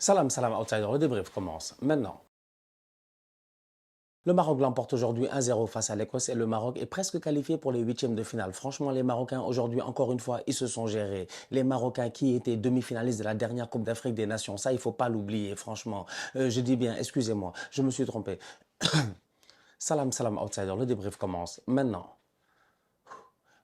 Salam, salam, outsider, le débrief commence maintenant. Le Maroc l'emporte aujourd'hui 1-0 face à l'Écosse et le Maroc est presque qualifié pour les huitièmes de finale. Franchement, les Marocains aujourd'hui, encore une fois, ils se sont gérés. Les Marocains qui étaient demi-finalistes de la dernière Coupe d'Afrique des Nations, ça, il ne faut pas l'oublier, franchement. Je dis bien, excusez-moi, je me suis trompé. Salam, salam, outsider, le débrief commence maintenant.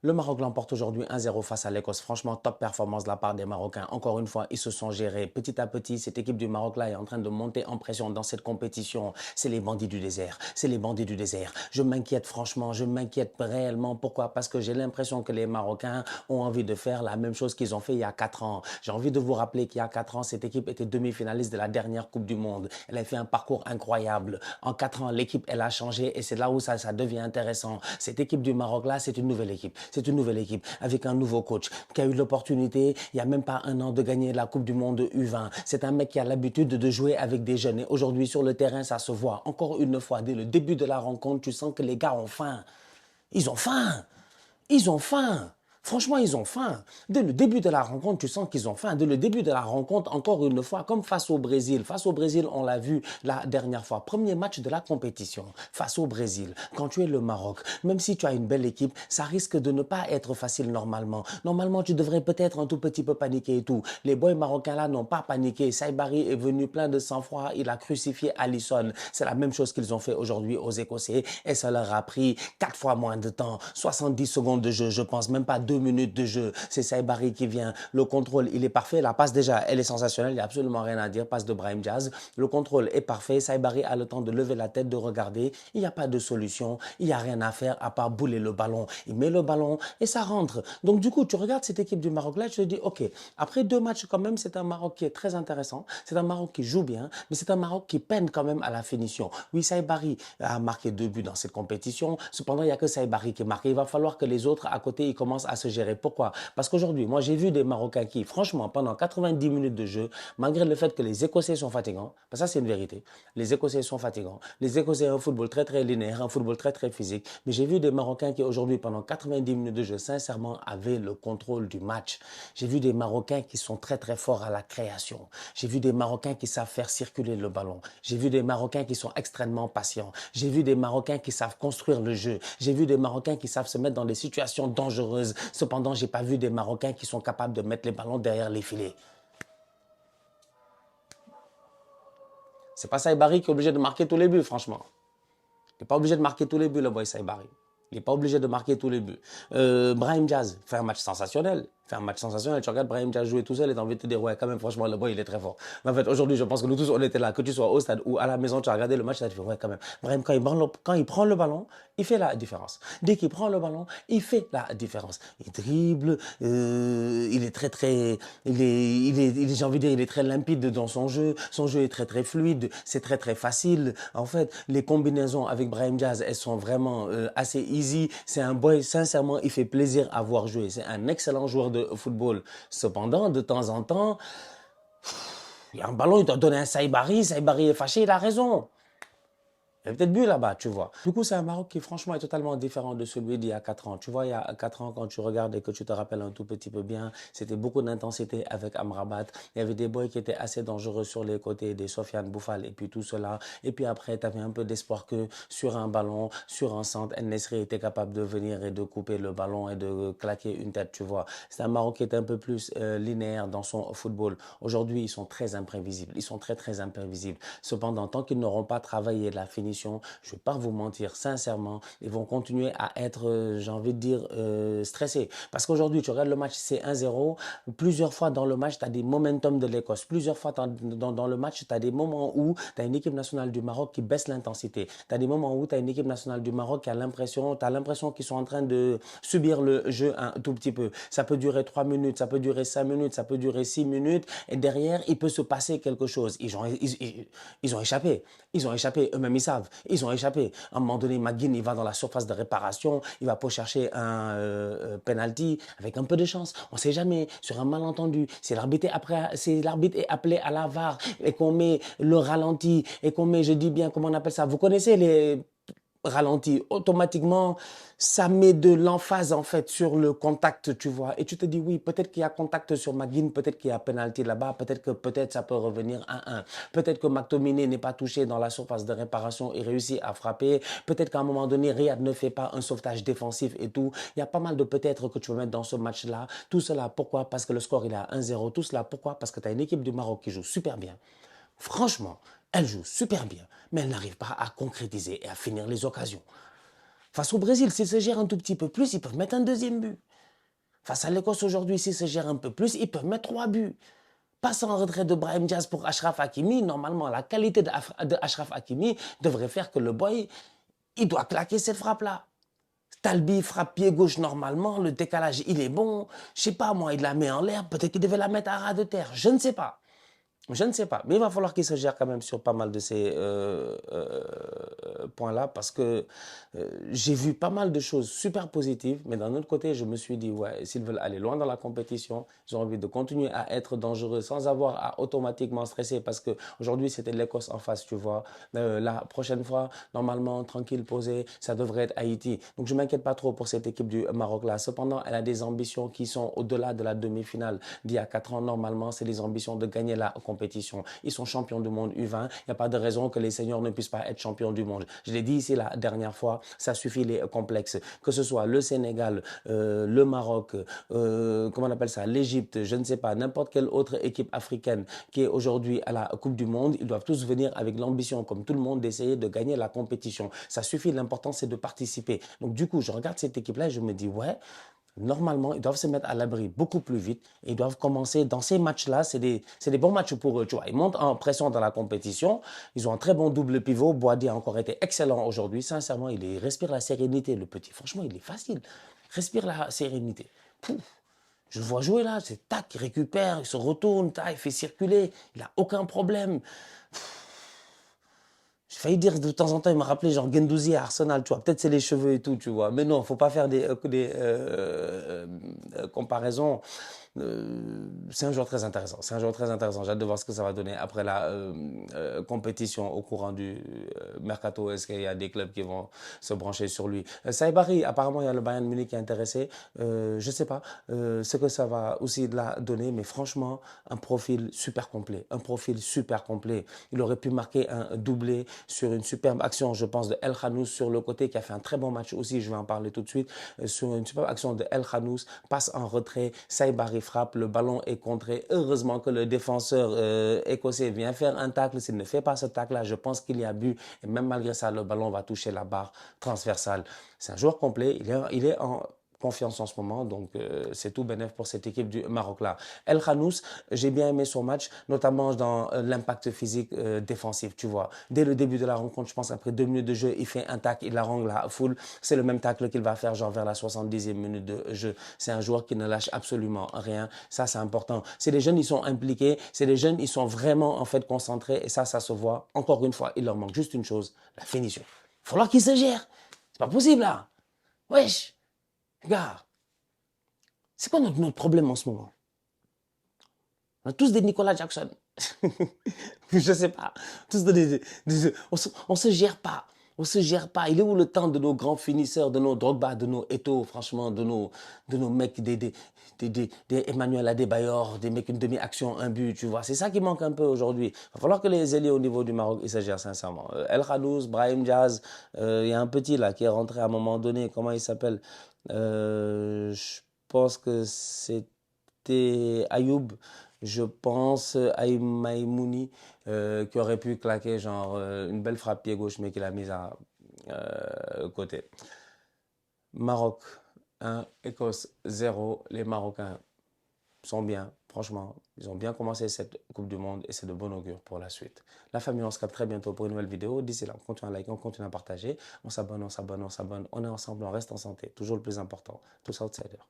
Le Maroc l'emporte aujourd'hui 1-0 face à l'Écosse. Franchement, top performance de la part des Marocains. Encore une fois, ils se sont gérés. Petit à petit, cette équipe du Maroc-là est en train de monter en pression dans cette compétition. C'est les bandits du désert. C'est les bandits du désert. Je m'inquiète franchement, je m'inquiète réellement. Pourquoi? Parce que j'ai l'impression que les Marocains ont envie de faire la même chose qu'ils ont fait il y a 4 ans. J'ai envie de vous rappeler qu'il y a 4 ans, cette équipe était demi-finaliste de la dernière Coupe du Monde. Elle a fait un parcours incroyable. En 4 ans, l'équipe, elle a changé et c'est là où ça devient intéressant. Cette équipe du Maroc-là, c'est une nouvelle équipe. C'est une nouvelle équipe avec un nouveau coach qui a eu l'opportunité, il n'y a même pas un an, de gagner la Coupe du Monde U20. C'est un mec qui a l'habitude de jouer avec des jeunes. Et aujourd'hui, sur le terrain, ça se voit. Encore une fois, dès le début de la rencontre, tu sens que les gars ont faim. Ils ont faim. Ils ont faim. Franchement, ils ont faim. Dès le début de la rencontre, tu sens qu'ils ont faim. Dès le début de la rencontre, encore une fois, comme face au Brésil. Face au Brésil, on l'a vu la dernière fois. Premier match de la compétition face au Brésil. Quand tu es le Maroc, même si tu as une belle équipe, ça risque de ne pas être facile normalement. Normalement, tu devrais peut-être un tout petit peu paniquer et tout. Les boys marocains là n'ont pas paniqué. Saibari est venu plein de sang-froid. Il a crucifié Alisson. C'est la même chose qu'ils ont fait aujourd'hui aux Écossais. Et ça leur a pris 4 fois moins de temps. 70 secondes de jeu, je pense, même pas 2 minutes de jeu. C'est Saibari qui vient. Le contrôle, il est parfait. La passe déjà, elle est sensationnelle. Il n'y a absolument rien à dire. Passe de Brahim Diaz. Le contrôle est parfait. Saibari a le temps de lever la tête, de regarder. Il n'y a pas de solution. Il n'y a rien à faire à part bouler le ballon. Il met le ballon et ça rentre. Donc du coup, tu regardes cette équipe du Maroc là, tu te dis, ok, après 2 matchs quand même, c'est un Maroc qui est très intéressant. C'est un Maroc qui joue bien, mais c'est un Maroc qui peine quand même à la finition. Oui, Saibari a marqué 2 buts dans cette compétition. Cependant, il n'y a que Saibari qui marque. Il va falloir que les autres à côté, ils commencent à se gérer. Pourquoi? Parce qu'aujourd'hui, moi, j'ai vu des Marocains qui, franchement, pendant 90 minutes de jeu, malgré le fait que les Écossais sont fatigants, parce que ça, c'est une vérité. Les Écossais sont fatigants. Les Écossais ont un football très, très linéaire, un football très, très physique. Mais j'ai vu des Marocains qui, aujourd'hui, pendant 90 minutes de jeu, sincèrement, avaient le contrôle du match. J'ai vu des Marocains qui sont très, très forts à la création. J'ai vu des Marocains qui savent faire circuler le ballon. J'ai vu des Marocains qui sont extrêmement patients. J'ai vu des Marocains qui savent construire le jeu. J'ai vu des Marocains qui savent se mettre dans des situations dangereuses. Cependant, j'ai pas vu des Marocains qui sont capables de mettre les ballons derrière les filets. C'est pas Saibari qui est obligé de marquer tous les buts, franchement. Il n'est pas obligé de marquer tous les buts, le boy Saibari. Il n'est pas obligé de marquer tous les buts. Brahim Diaz fait un match sensationnel. Fait un match sensationnel. Tu regardes Brahim Diaz jouer tout seul et tu as envie de te dire, ouais, quand même, franchement, le boy, il est très fort. Mais en fait, aujourd'hui, je pense que nous tous, on était là. Que tu sois au stade ou à la maison, tu as regardé le match, tu as dit, ouais, quand même. Brahim, quand il prend le ballon, il fait la différence. Dès qu'il prend le ballon, il fait la différence. Il dribble, il est très, très, j'ai envie de dire, il est très limpide dans son jeu. Son jeu est très, très fluide. C'est très, très facile. En fait, les combinaisons avec Brahim Diaz, elles sont vraiment assez easy. C'est un boy, sincèrement, il fait plaisir à voir jouer. C'est un excellent joueur de football. Cependant, de temps en temps, il y a un ballon, il doit donner un Saibari. Saibari est fâché, il a raison. Il y a peut-être but là-bas, tu vois. Du coup, c'est un Maroc qui, franchement, est totalement différent de celui d'il y a 4 ans. Tu vois, il y a 4 ans, quand tu regardes et que tu te rappelles un tout petit peu bien, c'était beaucoup d'intensité avec Amrabat. Il y avait des boys qui étaient assez dangereux sur les côtés, des Sofiane Bouffal et puis tout cela. Et puis après, tu avais un peu d'espoir que sur un ballon, sur un centre, El-Nesri était capable de venir et de couper le ballon et de claquer une tête, tu vois. C'est un Maroc qui est un peu plus linéaire dans son football. Aujourd'hui, ils sont très imprévisibles. Ils sont très, très imprévisibles. Cependant, tant qu'ils n'auront pas travaillé la finition, je ne vais pas vous mentir, sincèrement, ils vont continuer à être, j'ai envie de dire, stressés. Parce qu'aujourd'hui, tu regardes le match, c'est 1-0. Plusieurs fois dans le match, tu as des momentum de l'Écosse. Plusieurs fois dans le match, tu as des moments où tu as une équipe nationale du Maroc qui baisse l'intensité. Tu as des moments où tu as une équipe nationale du Maroc qui a l'impression, tu as l'impression qu'ils sont en train de subir le jeu un tout petit peu. Ça peut durer 3 minutes, ça peut durer 5 minutes, ça peut durer 6 minutes. Et derrière, il peut se passer quelque chose. Ils ont échappé. Ils ont échappé. Eux-mêmes, ils savent. Ils ont échappé. À un moment donné, McGinn, il va dans la surface de réparation, il va pour chercher un penalty avec un peu de chance. On ne sait jamais, sur un malentendu, si l'arbitre est appelé à la VAR et qu'on met le ralenti et qu'on met, je dis bien, comment on appelle ça, vous connaissez ralenti, automatiquement, ça met de l'emphase en fait sur le contact, tu vois. Et tu te dis, oui, peut-être qu'il y a contact sur McGinn, peut-être qu'il y a penalty là-bas, peut-être ça peut revenir 1-1. Peut-être que McTominay n'est pas touché dans la surface de réparation et réussit à frapper. Peut-être qu'à un moment donné, Riyad ne fait pas un sauvetage défensif et tout. Il y a pas mal de peut-être que tu peux mettre dans ce match-là. Tout cela, pourquoi? Parce que le score, il est à 1-0. Tout cela, pourquoi? Parce que tu as une équipe du Maroc qui joue super bien. Franchement, elle joue super bien, mais elle n'arrive pas à concrétiser et à finir les occasions. Face au Brésil, s'ils se gèrent un tout petit peu plus, ils peuvent mettre un deuxième but. Face à l'Écosse aujourd'hui, s'ils se gèrent un peu plus, ils peuvent mettre 3 buts. Passe en retrait de Brahim Diaz pour Achraf Hakimi, normalement, la qualité de Achraf Hakimi devrait faire que le boy, il doit claquer cette frappe-là. Talbi frappe pied gauche normalement, le décalage, il est bon. Je sais pas, moi, il la met en l'air, peut-être qu'il devait la mettre à ras de terre, je ne sais pas. Je ne sais pas, mais il va falloir qu'il se gère quand même sur pas mal de ces points-là parce que j'ai vu pas mal de choses super positives, mais d'un autre côté, je me suis dit, ouais, s'ils veulent aller loin dans la compétition, ils ont envie de continuer à être dangereux sans avoir à automatiquement stresser parce qu'aujourd'hui, c'était l'Écosse en face, tu vois. La prochaine fois, normalement, tranquille, posé, ça devrait être Haïti. Donc, je ne m'inquiète pas trop pour cette équipe du Maroc-là. Cependant, elle a des ambitions qui sont au-delà de la demi-finale d'il y a 4 ans. Normalement, c'est les ambitions de gagner la compétition. Ils sont champions du monde U20. Il n'y a pas de raison que les seniors ne puissent pas être champions du monde. Je l'ai dit ici la dernière fois, ça suffit les complexes. Que ce soit le Sénégal, le Maroc, comment on appelle ça, l'Égypte, je ne sais pas, n'importe quelle autre équipe africaine qui est aujourd'hui à la Coupe du Monde, ils doivent tous venir avec l'ambition, comme tout le monde, d'essayer de gagner la compétition. Ça suffit, l'important c'est de participer. Donc du coup, je regarde cette équipe-là et je me dis, ouais, normalement, ils doivent se mettre à l'abri beaucoup plus vite. Et ils doivent commencer dans ces matchs-là. C'est des bons matchs pour eux. Tu vois, ils montent en pression dans la compétition. Ils ont un très bon double pivot. Boadi a encore été excellent aujourd'hui. Sincèrement, il respire la sérénité, le petit. Franchement, il est facile. Respire la sérénité. Pouf. Je le vois jouer là. C'est tac, il récupère, il se retourne, tac, il fait circuler. Il n'a aucun problème. J'ai failli dire de temps en temps, il m'a rappelé genre Guendouzi à Arsenal, tu vois. Peut-être c'est les cheveux et tout, tu vois. Mais non, faut pas faire des comparaisons. C'est un joueur très intéressant. C'est un joueur très intéressant. J'ai hâte de voir ce que ça va donner après la compétition au courant du mercato. Est-ce qu'il y a des clubs qui vont se brancher sur lui? Saïbari, apparemment, il y a le Bayern Munich qui est intéressé. Je sais pas ce que ça va aussi de la donner, mais franchement, un profil super complet. Un profil super complet. Il aurait pu marquer un doublé sur une superbe action, je pense, de El Khanous sur le côté, qui a fait un très bon match aussi. Je vais en parler tout de suite. Sur une superbe action de El Khanous, passe en retrait. Saïbari frappe, le ballon est contré. Heureusement que le défenseur écossais vient faire un tacle. S'il ne fait pas ce tacle-là, je pense qu'il y a but. Et même malgré ça, le ballon va toucher la barre transversale. C'est un joueur complet. Il est en confiance en ce moment, donc c'est tout bénef pour cette équipe du Maroc-là. El Khanous, j'ai bien aimé son match, notamment dans l'impact physique défensif, tu vois. Dès le début de la rencontre, je pense après 2 minutes de jeu, il fait un tacle, il harangue la foule. C'est le même tacle qu'il va faire genre vers la 70e minute de jeu. C'est un joueur qui ne lâche absolument rien. Ça, c'est important. C'est des jeunes, ils sont impliqués. C'est des jeunes, ils sont vraiment en fait concentrés. Et ça se voit. Encore une fois, il leur manque juste une chose, la finition. Il va falloir qu'ils se gèrent. C'est pas possible là. Wesh. Regarde, c'est quoi notre problème en ce moment? On a tous des Nicolas Jackson. Je sais pas. Tous on se gère pas. On se gère pas. Il est où le temps de nos grands finisseurs, de nos Drogba, de nos Eto'o, franchement, de nos mecs, des Emmanuel Adebayor, des mecs une demi-action, un but, tu vois. C'est ça qui manque un peu aujourd'hui. Il va falloir que les ailiers au niveau du Maroc, ils se gèrent sincèrement. El Khanous, Brahim Diaz, il y a un petit là qui est rentré à un moment donné. Comment il s'appelle? Je pense que c'était Ayoub. Je pense à Maïmouni qui aurait pu claquer genre une belle frappe pied gauche mais qu'il a mise à côté. Maroc 1, Écosse 0. Les Marocains sont bien, franchement. Ils ont bien commencé cette Coupe du Monde et c'est de bon augure pour la suite. La famille, on se capte très bientôt pour une nouvelle vidéo. D'ici là, on continue à liker, on continue à partager. On s'abonne, on s'abonne, on s'abonne. On est ensemble, on reste en santé. Toujours le plus important. Tous outsiders.